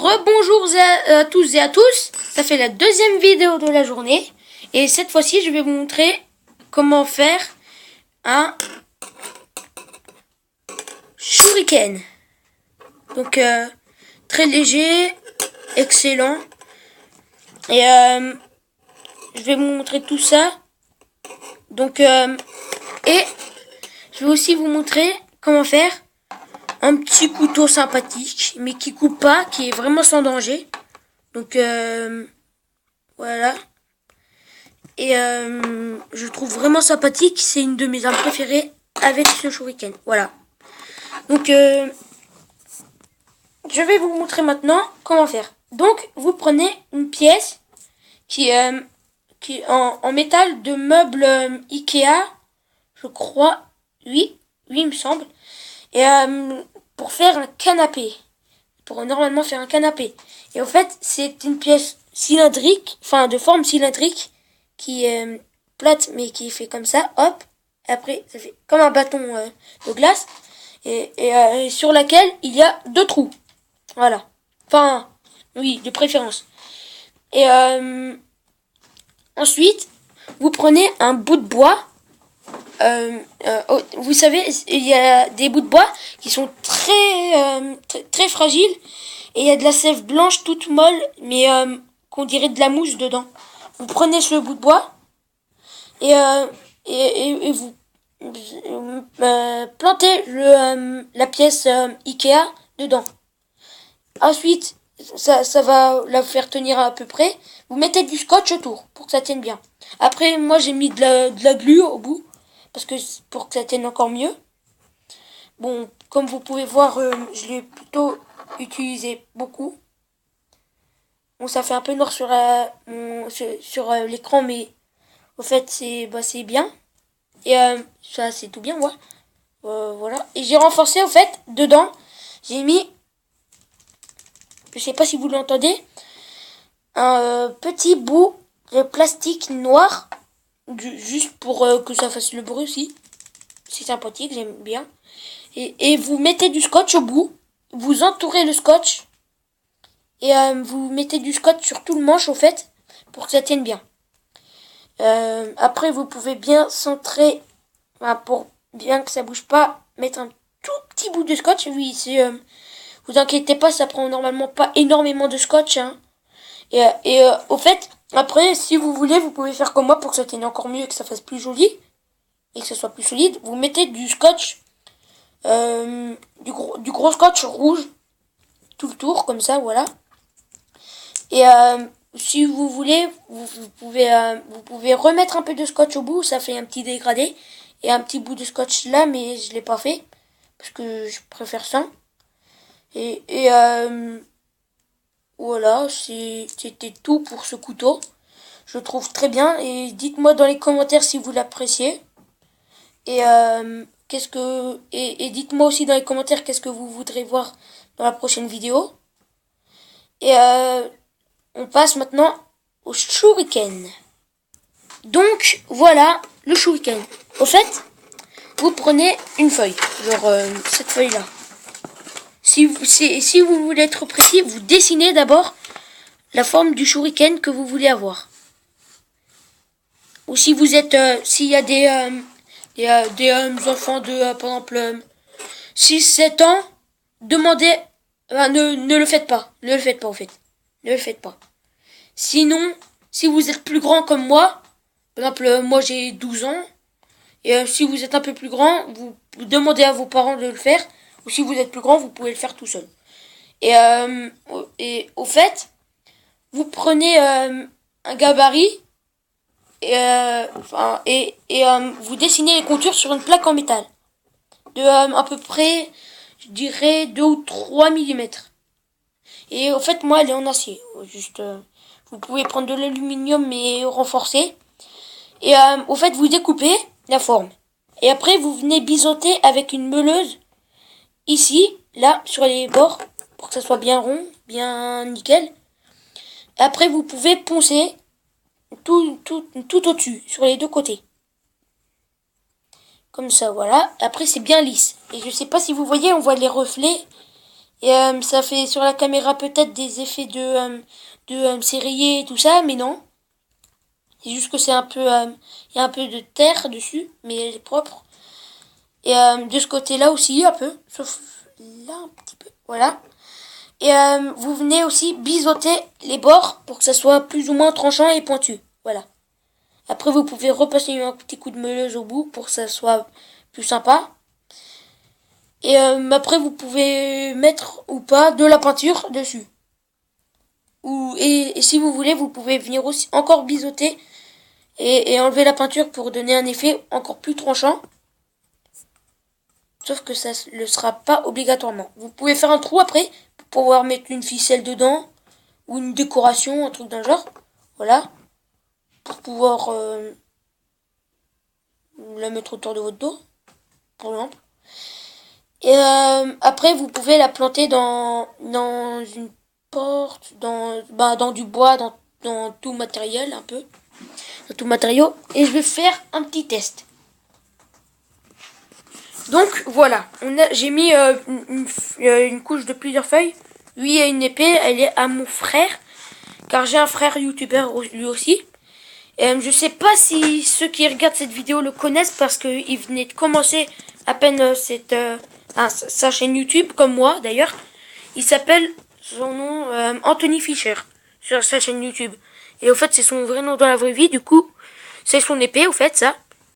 Rebonjour à tous et à tous, ça fait la deuxième vidéo de la journée et cette fois-ci je vais vous montrer comment faire un shuriken. Donc très léger, excellent et je vais vous montrer tout ça. Donc et je vais aussi vous montrer comment faire un petit couteau sympathique, mais qui coupe pas, qui est vraiment sans danger. Donc voilà. Et je trouve vraiment sympathique. C'est une de mes armes préférées avec ce shuriken. Voilà. Donc je vais vous montrer maintenant comment faire. Donc vous prenez une pièce qui est en métal de meubles Ikea, je crois. Oui, il me semble. Et pour faire un canapé, pour normalement faire un canapé. Et en fait, c'est une pièce cylindrique, enfin de forme cylindrique, qui est plate mais qui fait comme ça, hop. Et après, ça fait comme un bâton de glace, et sur laquelle il y a deux trous. Voilà. Enfin, oui, de préférence. Et ensuite, vous prenez un bout de bois. Vous savez, il y a des bouts de bois qui sont très fragiles et il y a de la sève blanche toute molle, mais qu'on dirait de la mousse dedans. Vous prenez ce bout de bois et vous plantez la pièce Ikea dedans. Ensuite, ça va la faire tenir à peu près. Vous mettez du scotch autour pour que ça tienne bien. Après, moi j'ai mis de la glu au bout, parce que pour que ça tienne encore mieux. Bon, comme vous pouvez voir, je l'ai plutôt utilisé beaucoup. Bon, ça fait un peu noir sur l'écran, mais au fait, c'est bien. Et ça, c'est tout bien, ouais. Voilà. Et j'ai renforcé, au fait, dedans, j'ai mis, je sais pas si vous l'entendez, un petit bout de plastique noir, juste pour que ça fasse le bruit aussi. C'est sympathique, j'aime bien. Et vous mettez du scotch au bout, vous entourez le scotch, et vous mettez du scotch sur tout le manche au fait, pour que ça tienne bien. Après vous pouvez bien centrer, pour bien que ça bouge pas, mettre un tout petit bout de scotch. Oui, vous inquiétez pas, ça prend normalement pas énormément de scotch, hein. Et au fait, après, si vous voulez, vous pouvez faire comme moi pour que ça tienne encore mieux et que ça fasse plus joli, et que ça soit plus solide. Vous mettez du scotch, du gros scotch rouge tout le tour comme ça, voilà. Et si vous voulez, vous pouvez remettre un peu de scotch au bout, ça fait un petit dégradé, et un petit bout de scotch là, mais je l'ai pas fait parce que je préfère ça. Et voilà, c'était tout pour ce couteau. Je le trouve très bien, et dites-moi dans les commentaires si vous l'appréciez. Et et dites-moi aussi dans les commentaires qu'est-ce que vous voudrez voir dans la prochaine vidéo. Et on passe maintenant au shuriken. Donc voilà le shuriken. Au fait, vous prenez une feuille, genre cette feuille-là. Si vous voulez être précis, vous dessinez d'abord la forme du shuriken que vous voulez avoir. Ou si vous êtes, s'il y a des enfants de, par exemple, 6-7 ans, demandez, ne le faites pas. Ne le faites pas, en fait. Ne le faites pas. Sinon, si vous êtes plus grand comme moi, par exemple, moi j'ai 12 ans, et si vous êtes un peu plus grand, vous demandez à vos parents de le faire, ou si vous êtes plus grand, vous pouvez le faire tout seul. Et au fait, vous prenez un gabarit, et vous dessinez les contours sur une plaque en métal de à peu près, je dirais 2 ou 3 millimètres. Et au fait, moi elle est en acier, juste vous pouvez prendre de l'aluminium mais renforcé. Et au fait, vous découpez la forme, et après vous venez biseauter avec une meuleuse ici, là, sur les bords, pour que ça soit bien rond, bien nickel. Après vous pouvez poncer tout au-dessus, sur les deux côtés. Comme ça, voilà. Après, c'est bien lisse. Et je sais pas si vous voyez, on voit les reflets. Et ça fait sur la caméra peut-être des effets de serrurier et tout ça, mais non. C'est juste que c'est un peu, il y a un peu de terre dessus, mais elle est propre. Et de ce côté-là aussi, un peu, sauf là un petit peu, voilà. Et vous venez aussi biseauter les bords pour que ça soit plus ou moins tranchant et pointu, voilà. Après, vous pouvez repasser un petit coup de meuleuse au bout pour que ça soit plus sympa. Et après, vous pouvez mettre ou pas de la peinture dessus. Et si vous voulez, vous pouvez venir aussi encore biseauter et enlever la peinture pour donner un effet encore plus tranchant. Sauf que ça ne le sera pas obligatoirement. Vous pouvez faire un trou après pour pouvoir mettre une ficelle dedans ou une décoration, un truc d'un genre. Voilà. Pour pouvoir la mettre autour de votre dos, par exemple. Et après, vous pouvez la planter dans une porte, dans du bois, dans tout matériel un peu. Dans tout matériau. Et je vais faire un petit test. Donc voilà, j'ai mis une couche de plusieurs feuilles. Lui a une épée, elle est à mon frère, car j'ai un frère youtubeur lui aussi. Et je sais pas si ceux qui regardent cette vidéo le connaissent parce qu'il venait de commencer à peine sa chaîne YouTube, comme moi d'ailleurs. Il s'appelle, son nom, Anthony Fisher, sur sa chaîne YouTube. Et au fait, c'est son vrai nom dans la vraie vie, du coup, c'est son épée, au fait, ça.